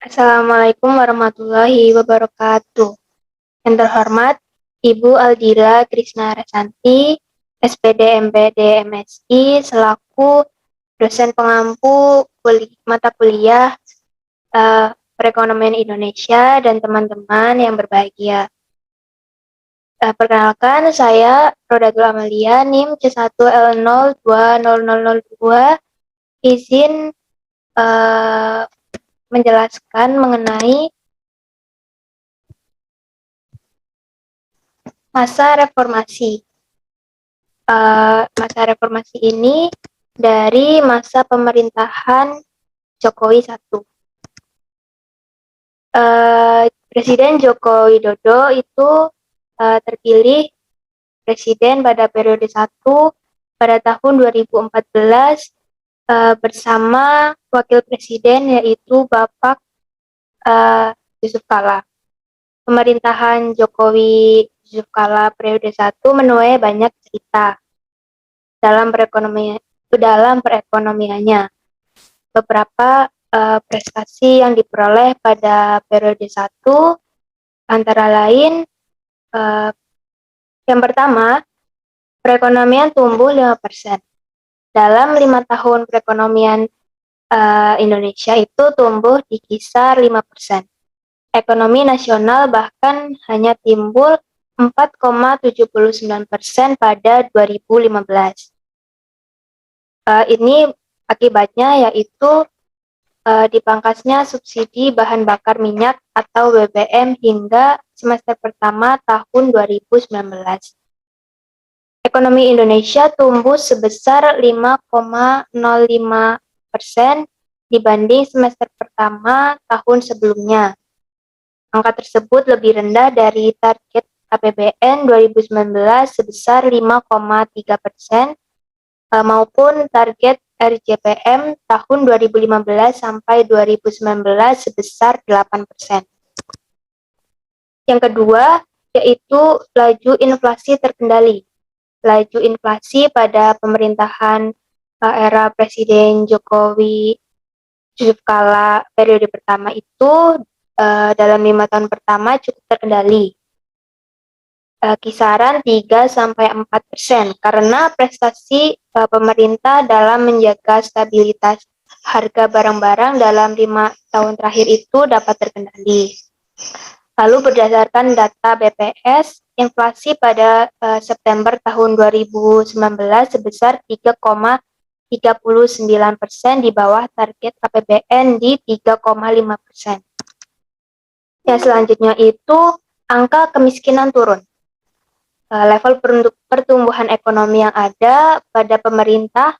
Assalamualaikum warahmatullahi wabarakatuh. Yang terhormat Ibu Aldila Krisna Rasanti, SPD MPD MSI, selaku dosen pengampu mata kuliah Perekonomian Indonesia dan teman-teman yang berbahagia. Perkenalkan, saya Rodatul Amalia, NIM C1L020002, izin menjelaskan mengenai masa reformasi. Masa reformasi ini dari masa pemerintahan Jokowi I. Presiden Joko Widodo itu terpilih presiden pada periode 1 pada tahun 2014 bersama wakil presiden yaitu Bapak Yusuf Kala. Pemerintahan Jokowi Yusuf Kala periode 1 menuai banyak cerita dalam perekonomiannya. Beberapa prestasi yang diperoleh pada periode 1 antara lain yang pertama, perekonomian tumbuh 5%. Dalam 5 tahun perekonomian Indonesia itu tumbuh di kisar 5%. Ekonomi nasional bahkan hanya timbul 4,79% pada 2015. Ini akibatnya yaitu dipangkasnya subsidi bahan bakar minyak atau BBM hingga semester pertama tahun 2019. Ekonomi Indonesia tumbuh sebesar 5,05% dibanding semester pertama tahun sebelumnya. Angka tersebut lebih rendah dari target APBN 2019 sebesar 5,3% maupun target RJPM tahun 2015 sampai 2019 sebesar 8%. Yang kedua, yaitu laju inflasi terkendali. Laju inflasi pada pemerintahan era Presiden Jokowi Yusuf Kala periode pertama itu dalam 5 tahun pertama cukup terkendali, kisaran 3-4% karena prestasi pemerintah dalam menjaga stabilitas harga barang-barang dalam 5 tahun terakhir itu dapat terkendali. Lalu berdasarkan data BPS, inflasi pada September tahun 2019 sebesar 3,39% di bawah target APBN di 3,5%. Yang selanjutnya itu angka kemiskinan turun. Level pertumbuhan ekonomi yang ada pada pemerintah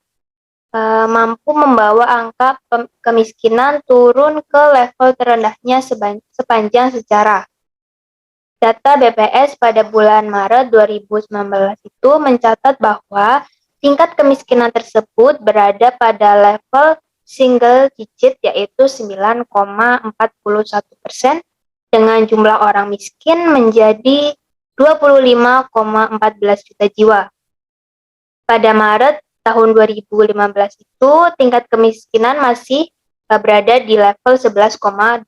mampu membawa angka kemiskinan turun ke level terendahnya sepanjang sejarah. Data BPS pada bulan Maret 2019 itu mencatat bahwa tingkat kemiskinan tersebut berada pada level single digit yaitu 9,41% dengan jumlah orang miskin menjadi 25,14 juta jiwa. Pada Maret tahun 2015 itu tingkat kemiskinan masih berada di level 11,22%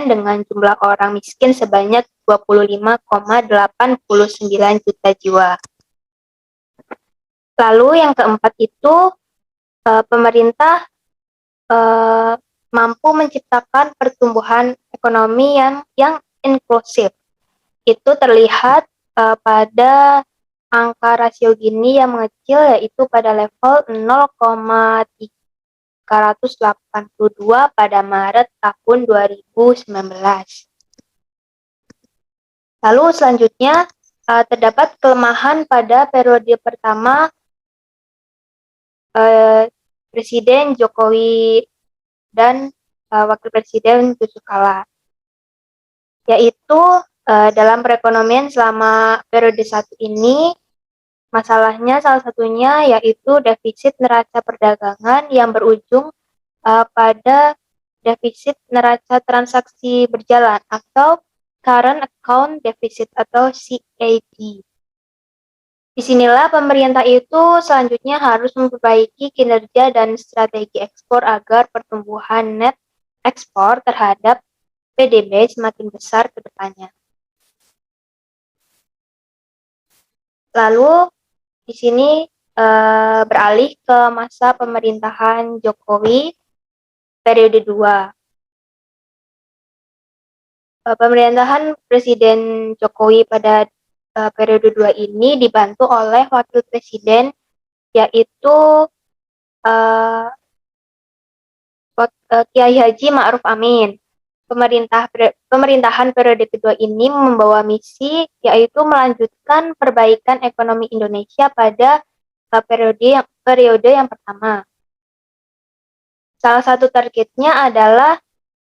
dengan jumlah orang miskin sebanyak 25,89 juta jiwa. Lalu yang keempat itu pemerintah mampu menciptakan pertumbuhan ekonomi yang inklusif. Itu terlihat pada angka rasio Gini yang mengecil yaitu pada level 0,382 pada Maret tahun 2019. Lalu selanjutnya terdapat kelemahan pada periode pertama Presiden Jokowi dan Wakil Presiden Yusuf Kala, yaitu dalam perekonomian selama periode 1 ini, masalahnya salah satunya yaitu defisit neraca perdagangan yang berujung pada defisit neraca transaksi berjalan atau current account deficit atau CAD. Disinilah pemerintah itu selanjutnya harus memperbaiki kinerja dan strategi ekspor agar pertumbuhan net ekspor terhadap PDB semakin besar ke depannya. Lalu di sini beralih ke masa pemerintahan Jokowi periode 2. Pemerintahan Presiden Jokowi pada periode 2 ini dibantu oleh Wakil Presiden, yaitu Kiai Haji Ma'ruf Amin. Pemerintahan periode kedua ini membawa misi, yaitu melanjutkan perbaikan ekonomi Indonesia pada periode yang pertama. Salah satu targetnya adalah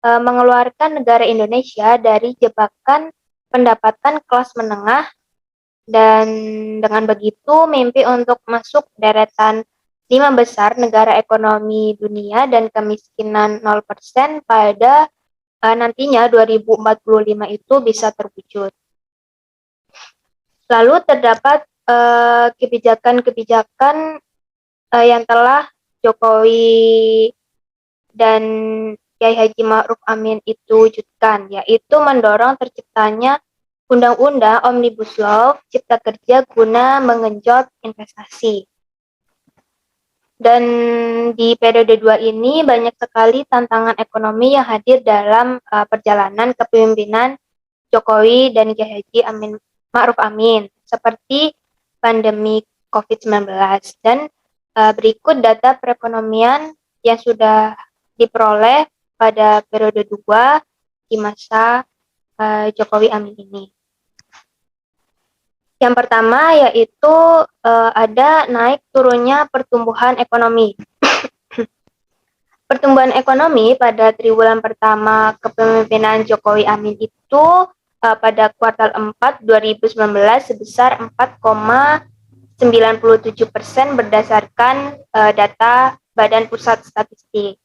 mengeluarkan negara Indonesia dari jebakan pendapatan kelas menengah, dan dengan begitu mimpi untuk masuk deretan 5 besar negara ekonomi dunia dan kemiskinan 0% pada nantinya 2045 itu bisa terwujud. Lalu terdapat kebijakan-kebijakan yang telah Jokowi dan Kiai Haji Ma'ruf Amin itu wujudkan, yaitu mendorong terciptanya Undang-Undang Omnibus Law Cipta Kerja guna mengenjot investasi. Dan di periode 2 ini banyak sekali tantangan ekonomi yang hadir dalam perjalanan kepemimpinan Jokowi dan Kiai Haji Ma'ruf Amin, seperti pandemi COVID-19. Dan berikut data perekonomian yang sudah diperoleh pada periode 2 di masa Jokowi Amin ini. Yang pertama yaitu ada naik turunnya pertumbuhan ekonomi. Pertumbuhan ekonomi pada triwulan pertama kepemimpinan Jokowi Amin itu pada kuartal 4 2019 sebesar 4,97% berdasarkan data Badan Pusat Statistik.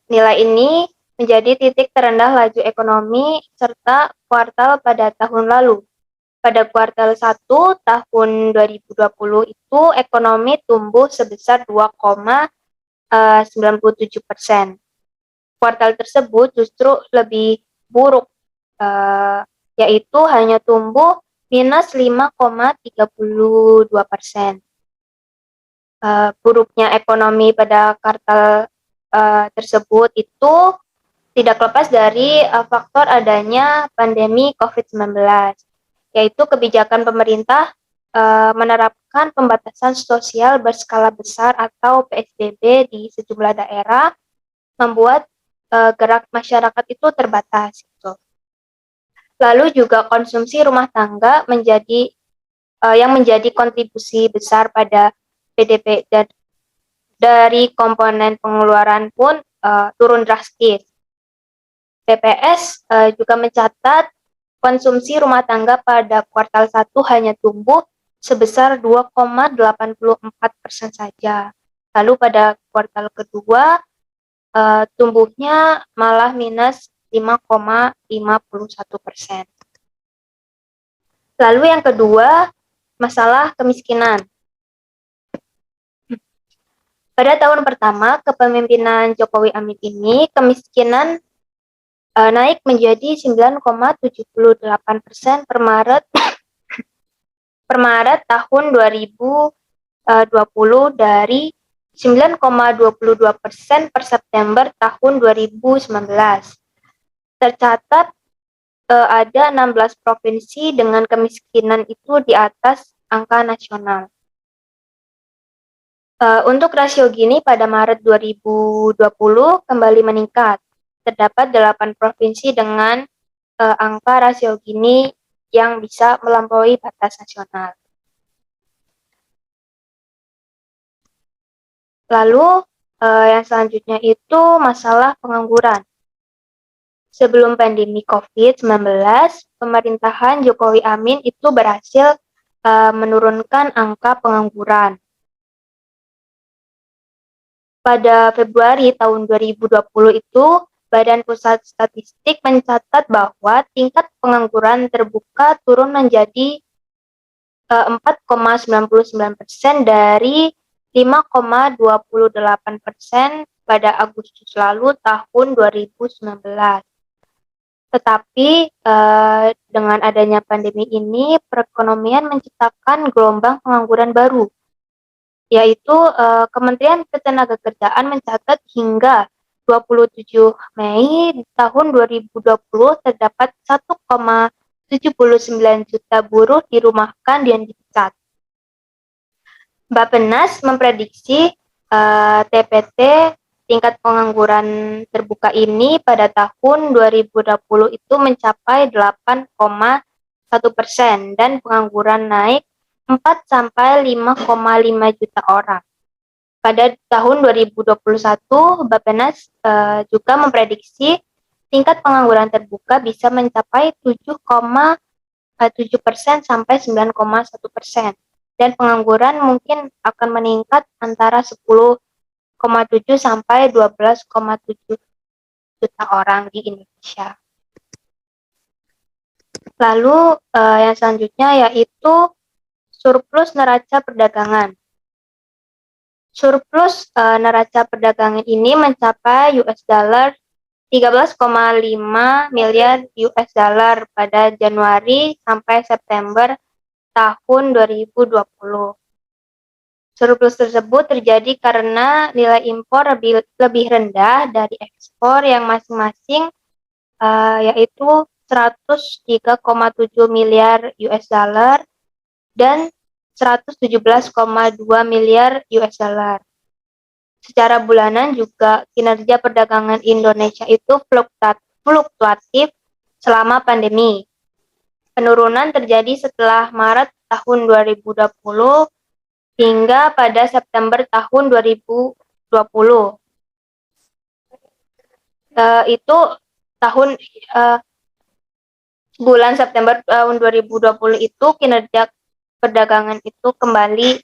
Nilai ini menjadi titik terendah laju ekonomi serta kuartal pada tahun lalu. Pada kuartal 1 tahun 2020 itu ekonomi tumbuh sebesar 2,97%. Kuartal tersebut justru lebih buruk, yaitu hanya tumbuh minus 5,32%. Buruknya ekonomi pada kuartal tersebut itu tidak lepas dari faktor adanya pandemi COVID-19, yaitu kebijakan pemerintah menerapkan pembatasan sosial berskala besar atau PSBB di sejumlah daerah, membuat gerak masyarakat itu terbatas. Gitu. Lalu juga konsumsi rumah tangga yang menjadi kontribusi besar pada PDB, dan dari komponen pengeluaran pun turun drastis. BPS juga mencatat konsumsi rumah tangga pada kuartal 1 hanya tumbuh sebesar 2,84% saja. Lalu pada kuartal kedua tumbuhnya malah minus 5,51%. Lalu yang kedua, masalah kemiskinan. Pada tahun pertama kepemimpinan Jokowi Amin ini, kemiskinan naik menjadi 9,78% per Maret tahun 2020 dari 9,22% per September tahun 2019. Tercatat ada 16 provinsi dengan kemiskinan itu di atas angka nasional. Untuk rasio Gini pada Maret 2020 kembali meningkat. Terdapat 8 provinsi dengan angka rasio Gini yang bisa melampaui batas nasional. Lalu yang selanjutnya itu masalah pengangguran. Sebelum pandemi COVID-19, pemerintahan Jokowi Amin itu berhasil menurunkan angka pengangguran. Pada Februari tahun 2020 itu, Badan Pusat Statistik mencatat bahwa tingkat pengangguran terbuka turun menjadi 4,99% dari 5,28% pada Agustus lalu tahun 2019. Tetapi dengan adanya pandemi ini, perekonomian menciptakan gelombang pengangguran baru, yaitu Kementerian Ketenagakerjaan mencatat hingga 27 Mei tahun 2020 terdapat 1,79 juta buruh dirumahkan dan dipecat. Bappenas memprediksi TPT tingkat pengangguran terbuka ini pada tahun 2020 itu mencapai 8,1% dan pengangguran naik 4 sampai 5,5 juta orang. Pada tahun 2021, Bappenas juga memprediksi tingkat pengangguran terbuka bisa mencapai 7,7% sampai 9,1%. Dan pengangguran mungkin akan meningkat antara 10,7 sampai 12,7 juta orang di Indonesia. Lalu yang selanjutnya yaitu surplus neraca perdagangan. Surplus neraca perdagangan ini mencapai US dollar 13,5 miliar US dollar pada Januari sampai September tahun 2020. Surplus tersebut terjadi karena nilai impor lebih rendah dari ekspor yang masing-masing yaitu 103,7 miliar US dollar dan 117,2 miliar US dollar. Secara bulanan juga kinerja perdagangan Indonesia itu fluktuatif selama pandemi. Penurunan terjadi setelah Maret tahun 2020 hingga pada September tahun 2020. Itu bulan September tahun 2020 itu kinerja perdagangan itu kembali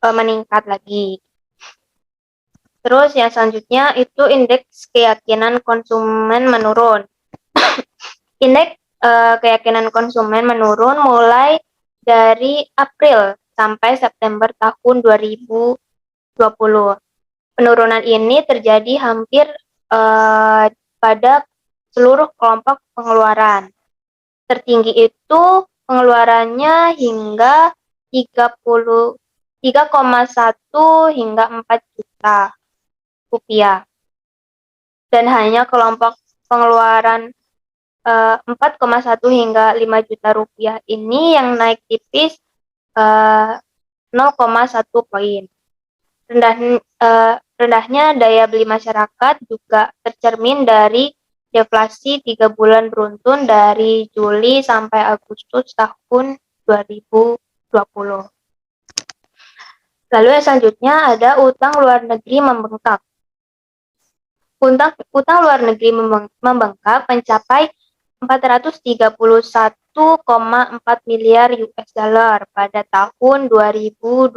meningkat lagi. Terus yang selanjutnya itu indeks keyakinan konsumen menurun. Indeks keyakinan konsumen menurun mulai dari April sampai September tahun 2020. Penurunan ini terjadi hampir pada seluruh kelompok pengeluaran. Tertinggi itu pengeluarannya hingga 3,1 hingga 4 juta rupiah. Dan hanya kelompok pengeluaran 4,1 hingga 5 juta rupiah ini yang naik tipis 0,1 poin. Rendahnya daya beli masyarakat juga tercermin dari deflasi 3 bulan beruntun dari Juli sampai Agustus tahun 2020. Lalu yang selanjutnya ada utang luar negeri membengkak. Utang luar negeri membengkak mencapai 431,4 miliar US dollar pada tahun 2020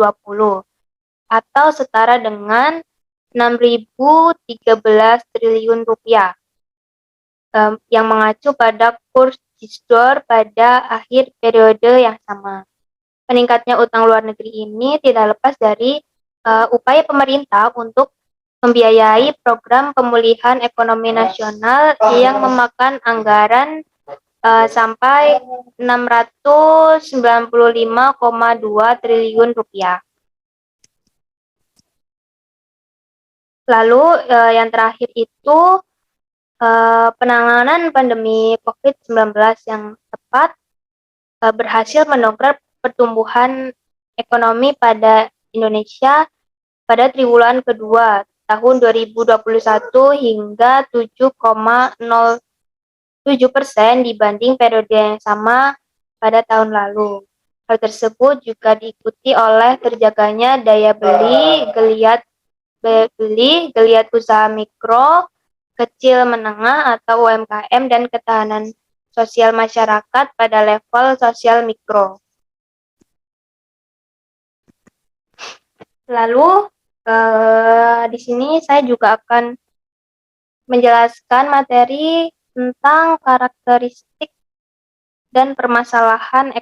atau setara dengan 6.013 triliun rupiah yang mengacu pada kurs JISDOR pada akhir periode yang sama. Meningkatnya utang luar negeri ini tidak lepas dari upaya pemerintah untuk membiayai program pemulihan ekonomi nasional yang memakan anggaran sampai 695,2 triliun rupiah. Lalu yang terakhir itu penanganan pandemi COVID-19 yang tepat berhasil mendongkrak pertumbuhan ekonomi pada Indonesia pada triwulan kedua tahun 2021 hingga 7,07% dibanding periode yang sama pada tahun lalu. Hal tersebut juga diikuti oleh terjaganya daya beli, geliat usaha mikro, kecil menengah atau UMKM dan ketahanan sosial masyarakat pada level sosial mikro. Lalu di sini saya juga akan menjelaskan materi tentang karakteristik dan permasalahan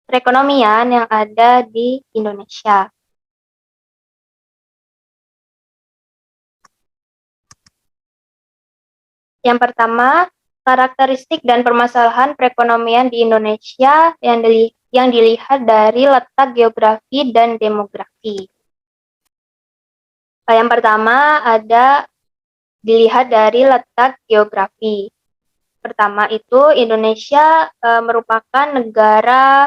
perekonomian yang ada di Indonesia. Yang pertama, karakteristik dan permasalahan perekonomian di Indonesia yang dilihat dari letak geografi dan demografi. Yang pertama ada dilihat dari letak geografi. Pertama itu Indonesia merupakan negara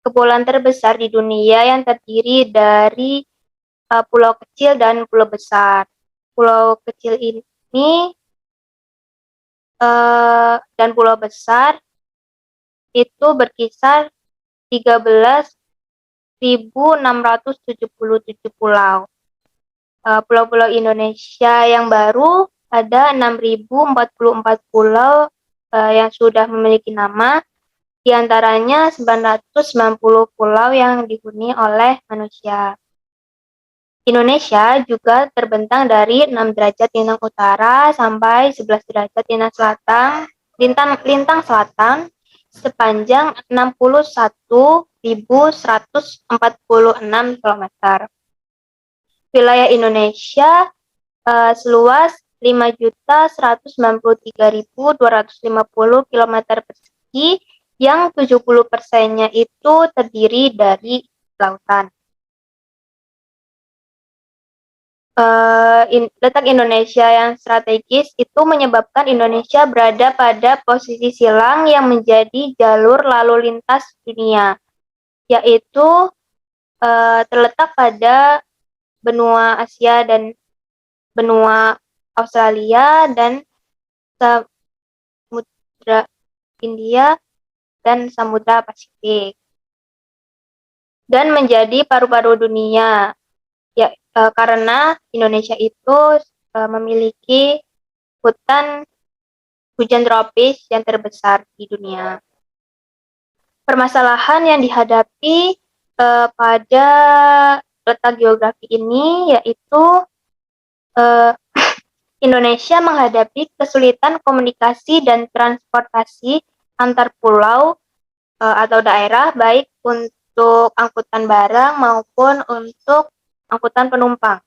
kepulauan terbesar di dunia yang terdiri dari pulau kecil dan pulau besar. Pulau kecil ini dan pulau besar itu berkisar 13.677 pulau. Pulau-pulau Indonesia yang baru ada 6.044 pulau yang sudah memiliki nama, di antaranya 990 pulau yang dihuni oleh manusia. Indonesia juga terbentang dari 6 derajat lintang utara sampai 11 derajat lintang selatan sepanjang 61.146 km. Wilayah Indonesia seluas 5.193.250 km persegi yang 70%-nya itu terdiri dari lautan. Letak Indonesia yang strategis itu menyebabkan Indonesia berada pada posisi silang yang menjadi jalur lalu lintas dunia, yaitu terletak pada benua Asia dan benua Australia dan Samudra India dan Samudra Pasifik, dan menjadi paru-paru dunia. Ya, karena Indonesia itu memiliki hutan hujan tropis yang terbesar di dunia. Permasalahan yang dihadapi pada letak geografi ini yaitu Indonesia menghadapi kesulitan komunikasi dan transportasi antar pulau atau daerah, baik untuk angkutan barang maupun untuk angkutan penumpang.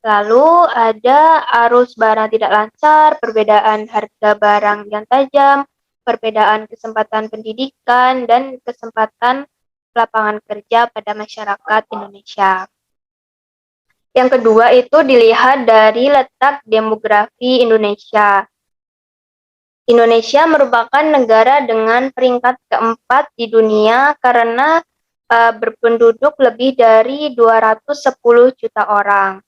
Lalu ada arus barang tidak lancar, perbedaan harga barang yang tajam, perbedaan kesempatan pendidikan, dan kesempatan lapangan kerja pada masyarakat Indonesia. Yang kedua itu dilihat dari letak demografi Indonesia. Indonesia merupakan negara dengan peringkat keempat di dunia karena berpenduduk lebih dari 210 juta orang.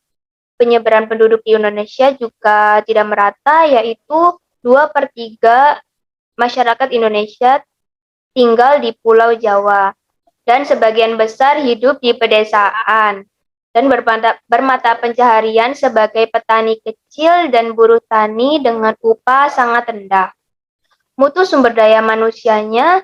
Penyebaran penduduk di Indonesia juga tidak merata, yaitu 2/3 masyarakat Indonesia tinggal di Pulau Jawa, dan sebagian besar hidup di pedesaan, dan bermata pencaharian sebagai petani kecil dan buruh tani dengan upah sangat rendah. Mutu sumber daya manusianya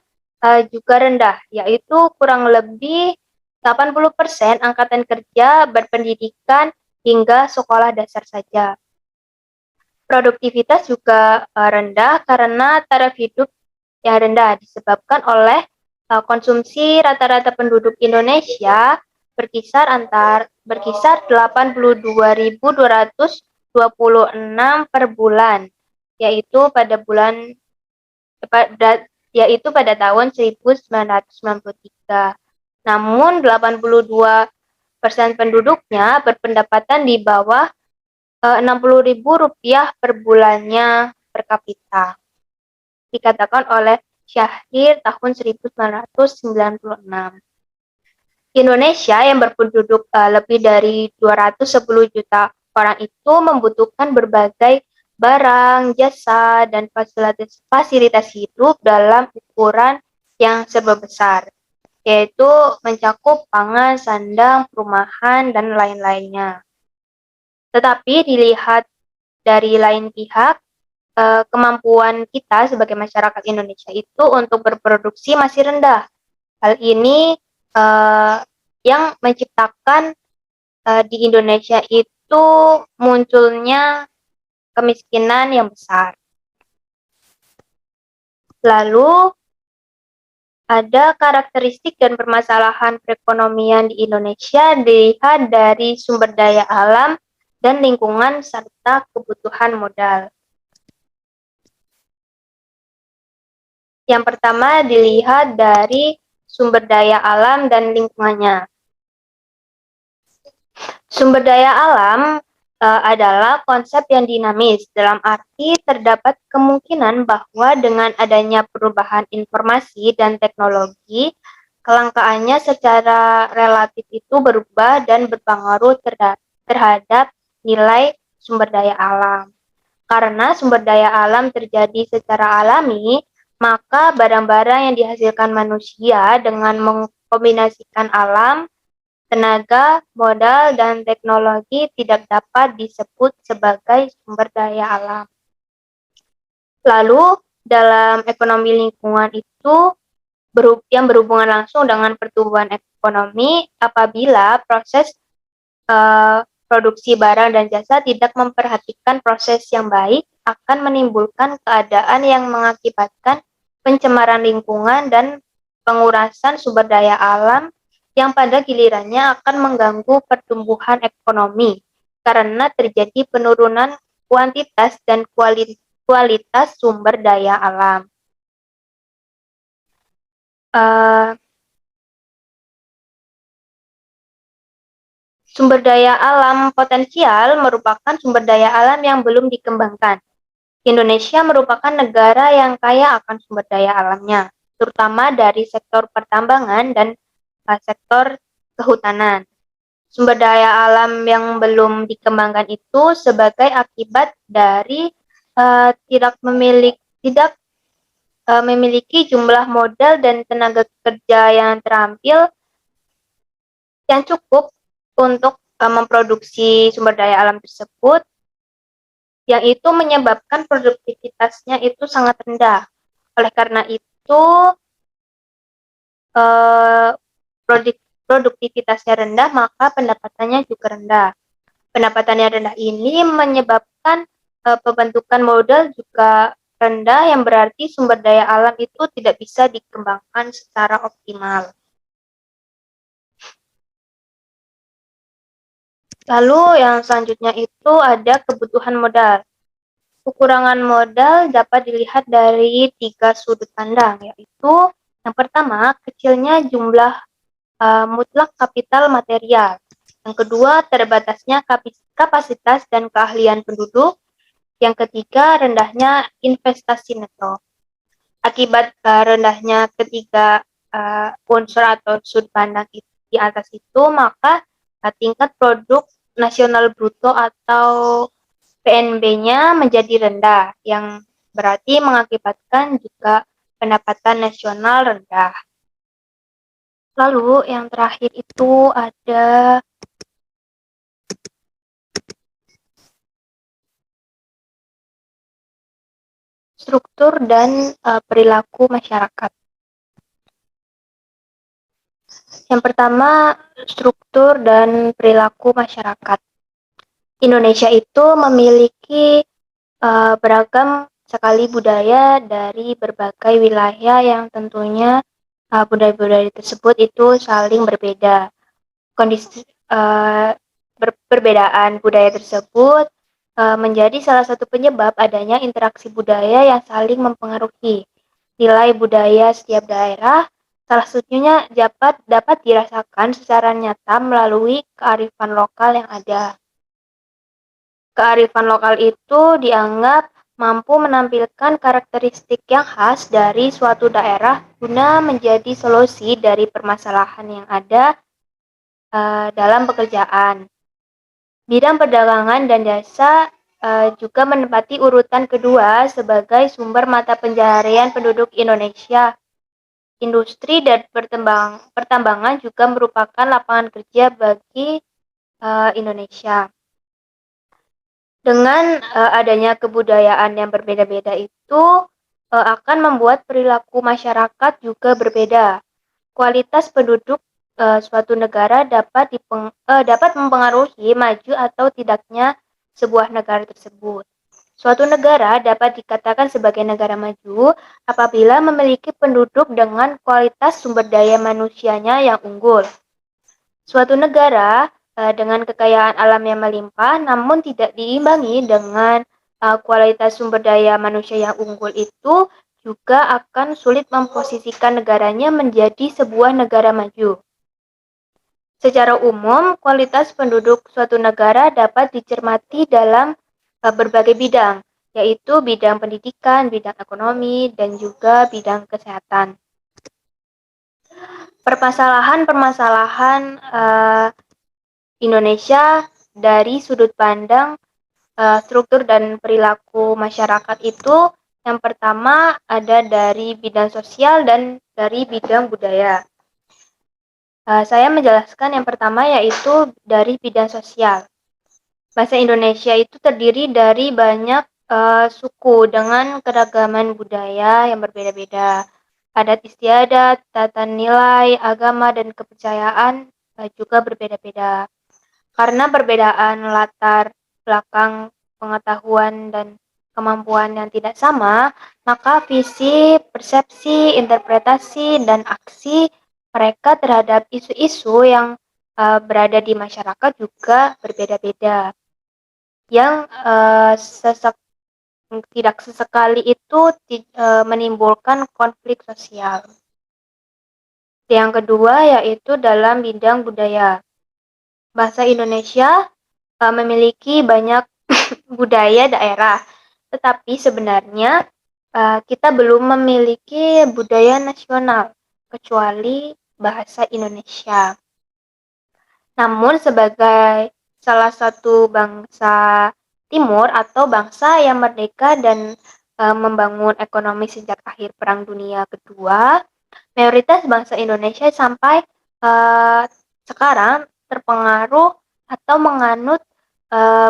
juga rendah, yaitu kurang lebih 80% angkatan kerja berpendidikan hingga sekolah dasar saja. Produktivitas juga rendah karena taraf hidup yang rendah disebabkan oleh konsumsi rata-rata penduduk Indonesia berkisar 82.226 per bulan, yaitu pada tahun 1993. Namun 82% penduduknya berpendapatan di bawah Rp60.000 per bulannya per kapita, dikatakan oleh Syahrir tahun 1996. Indonesia yang berpenduduk lebih dari 210 juta orang itu membutuhkan berbagai barang, jasa, dan fasilitas hidup dalam ukuran yang serba besar, yaitu mencakup pangan, sandang, perumahan, dan lain-lainnya. Tetapi dilihat dari lain pihak, kemampuan kita sebagai masyarakat Indonesia itu untuk berproduksi masih rendah. Hal ini yang menciptakan di Indonesia itu munculnya kemiskinan yang besar. Lalu ada karakteristik dan permasalahan perekonomian di Indonesia dilihat dari sumber daya alam dan lingkungan serta kebutuhan modal. Yang pertama dilihat dari sumber daya alam dan lingkungannya. Sumber daya alam adalah konsep yang dinamis, dalam arti terdapat kemungkinan bahwa dengan adanya perubahan informasi dan teknologi, kelangkaannya secara relatif itu berubah dan berpengaruh terhadap nilai sumber daya alam. Karena sumber daya alam terjadi secara alami, maka barang-barang yang dihasilkan manusia dengan mengkombinasikan alam, tenaga, modal, dan teknologi tidak dapat disebut sebagai sumber daya alam. Lalu, dalam ekonomi lingkungan itu yang berhubungan langsung dengan pertumbuhan ekonomi apabila proses produksi barang dan jasa tidak memperhatikan proses yang baik akan menimbulkan keadaan yang mengakibatkan pencemaran lingkungan dan pengurasan sumber daya alam yang pada gilirannya akan mengganggu pertumbuhan ekonomi karena terjadi penurunan kuantitas dan kualitas sumber daya alam. Sumber daya alam potensial merupakan sumber daya alam yang belum dikembangkan. Indonesia merupakan negara yang kaya akan sumber daya alamnya, terutama dari sektor pertambangan dan sektor kehutanan. Sumber daya alam yang belum dikembangkan itu sebagai akibat dari tidak memiliki jumlah modal dan tenaga kerja yang terampil yang cukup untuk memproduksi sumber daya alam tersebut, yang itu menyebabkan produktivitasnya itu sangat rendah. Oleh karena itu, produktivitasnya rendah, maka pendapatannya juga rendah. Pendapatan yang rendah ini menyebabkan pembentukan modal juga rendah, yang berarti sumber daya alam itu tidak bisa dikembangkan secara optimal. Lalu yang selanjutnya itu ada kebutuhan modal. Kekurangan modal dapat dilihat dari 3 sudut pandang, yaitu yang pertama, kecilnya jumlah mutlak kapital material. Yang kedua, terbatasnya kapasitas dan keahlian penduduk. Yang ketiga, rendahnya investasi neto. Akibat rendahnya ketiga unsur atau sudut pandang di atas itu, maka tingkat produk nasional bruto atau PNB-nya menjadi rendah, yang berarti mengakibatkan juga pendapatan nasional rendah. Lalu yang terakhir itu ada struktur dan perilaku masyarakat. Yang pertama, struktur dan perilaku masyarakat. Indonesia itu memiliki beragam sekali budaya dari berbagai wilayah yang tentunya budaya-budaya tersebut itu saling berbeda. Kondisi perbedaan budaya tersebut menjadi salah satu penyebab adanya interaksi budaya yang saling mempengaruhi. Nilai budaya setiap daerah salah satunya dapat dirasakan secara nyata melalui kearifan lokal yang ada. Kearifan lokal itu dianggap mampu menampilkan karakteristik yang khas dari suatu daerah guna menjadi solusi dari permasalahan yang ada dalam pekerjaan. Bidang perdagangan dan jasa juga menempati urutan kedua sebagai sumber mata pencaharian penduduk Indonesia. Industri dan pertambangan juga merupakan lapangan kerja bagi Indonesia. Dengan adanya kebudayaan yang berbeda-beda itu akan membuat perilaku masyarakat juga berbeda. Kualitas penduduk suatu negara dapat mempengaruhi maju atau tidaknya sebuah negara tersebut. Suatu negara dapat dikatakan sebagai negara maju apabila memiliki penduduk dengan kualitas sumber daya manusianya yang unggul. Suatu negara dengan kekayaan alam yang melimpah namun tidak diimbangi dengan kualitas sumber daya manusia yang unggul itu juga akan sulit memposisikan negaranya menjadi sebuah negara maju. Secara umum, kualitas penduduk suatu negara dapat dicermati dalam berbagai bidang, yaitu bidang pendidikan, bidang ekonomi, dan juga bidang kesehatan. Permasalahan-permasalahan Indonesia dari sudut pandang struktur dan perilaku masyarakat itu yang pertama ada dari bidang sosial dan dari bidang budaya. Saya menjelaskan yang pertama yaitu dari bidang sosial. Bahasa Indonesia itu terdiri dari banyak suku dengan keragaman budaya yang berbeda-beda. Adat istiadat, tata nilai, agama, dan kepercayaan juga berbeda-beda. Karena perbedaan latar belakang pengetahuan dan kemampuan yang tidak sama, maka visi, persepsi, interpretasi, dan aksi mereka terhadap isu-isu yang berada di masyarakat juga berbeda-beda. Yang tidak sesekali itu menimbulkan konflik sosial. Yang kedua yaitu dalam bidang budaya. Bahasa Indonesia memiliki banyak budaya daerah, tetapi sebenarnya kita belum memiliki budaya nasional kecuali bahasa Indonesia. Namun sebagai salah satu bangsa timur atau bangsa yang merdeka dan membangun ekonomi sejak akhir Perang Dunia Kedua, mayoritas bangsa Indonesia sampai sekarang terpengaruh atau menganut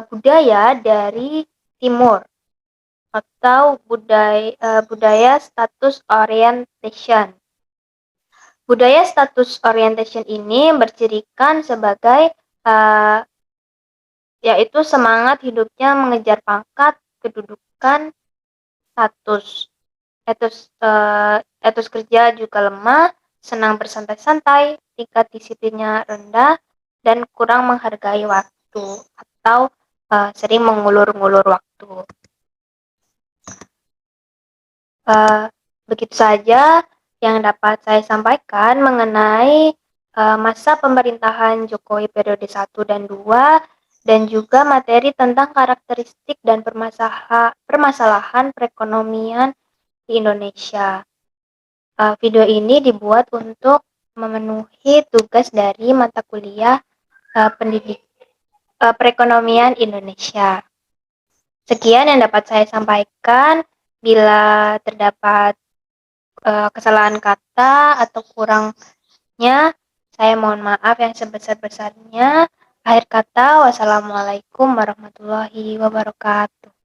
budaya dari timur atau budaya status orientation. Budaya status orientation ini bercirikan sebagai yaitu semangat hidupnya mengejar pangkat, kedudukan, status. Etos kerja juga lemah, senang bersantai-santai, tingkat disiplinnya rendah, dan kurang menghargai waktu atau sering mengulur-ngulur waktu. Begitu saja yang dapat saya sampaikan mengenai masa pemerintahan Jokowi periode 1 dan 2 dan juga materi tentang karakteristik dan permasalahan perekonomian di Indonesia. Video ini dibuat untuk memenuhi tugas dari mata kuliah perekonomian Indonesia. Sekian yang dapat saya sampaikan. Bila terdapat kesalahan kata atau kurangnya, saya mohon maaf yang sebesar-besarnya. Akhir kata, wassalamualaikum warahmatullahi wabarakatuh.